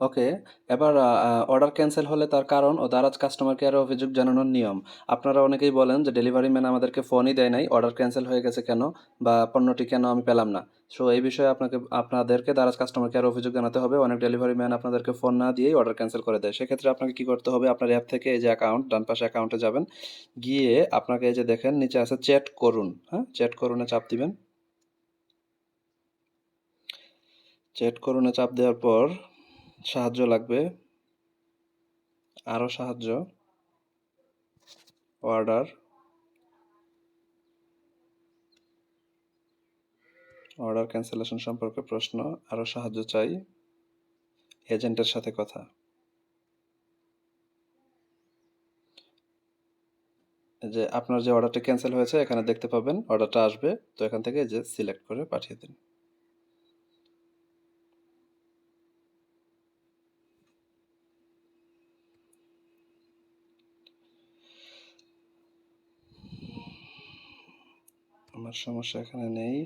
ওকে। এবার order cancel হলে তার কারণ ও দারাজ কাস্টমার কেয়ারে অভিযোগ জানানোর নিয়ম। আপনারা অনেকেই বলেন যে ডেলিভারি ম্যান আমাদেরকে ফোনই দেয় নাই, অর্ডার ক্যান্সেল হয়ে গেছে কেন, বা পণ্যটি কেন আমি পেলাম না। সো এই বিষয়ে আপনাদেরকে দারাজ কাস্টমার কেয়ারে অভিযোগ জানাতে হবে। অনেক ডেলিভারি ম্যান আপনাদেরকে ফোন না দিয়েই অর্ডার ক্যান্সেল করে দেয়। সেক্ষেত্রে আপনাকে কি করতে হবে, আপনার অ্যাপ থেকে এই যে অ্যাকাউন্ট, ডান পাশে অ্যাকাউন্টে যাবেন, গিয়ে আপনাকে এই যে দেখেন নিচে আছে চ্যাট করুন, হ্যাঁ, চ্যাট করুনে চাপ দিবেন। চ্যাট করুনে চাপ দেওয়ার পর সাহায্য লাগবে, আরও সাহায্য, অর্ডার, অর্ডার ক্যান্সেলেশন সম্পর্কে প্রশ্ন, আরও সাহায্য চাই, এজেন্টের সাথে কথা। যে আপনার যে অর্ডারটি ক্যান্সেল হয়েছে এখানে দেখতে পাবেন, অর্ডারটা আসবে, তো এখান থেকে যে সিলেক্ট করে পাঠিয়ে দিন। আমার সমস্যা এখানে নেই,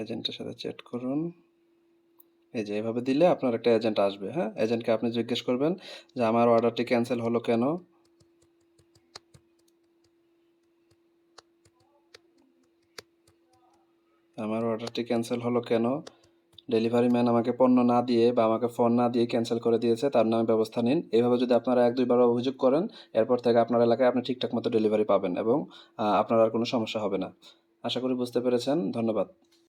এজেন্টের সাথে চ্যাট করুন। এই যে এভাবে দিলে আপনার একটা এজেন্ট আসবে, হ্যাঁ, এজেন্টকে আপনি জিজ্ঞেস করবেন যে আমার অর্ডারটি ক্যান্সেল হলো কেন, আমার অর্ডারটি ক্যান্সেল হলো কেন, ডেলিভারি ম্যান আমাকে পণ্য না দিয়ে বা আমাকে ফোন না দিয়ে ক্যান্সেল করে দিয়েছে, তার নামে ব্যবস্থা নিন। এইভাবে যদি আপনারা 1-2 বার অভিযোগ করেন, এরপর থেকে আপনার এলাকায় আপনি ঠিকঠাক মতো ডেলিভারি পাবেন এবং আপনার আর কোনো সমস্যা হবে না। আশা করি বুঝতে পেরেছেন। ধন্যবাদ।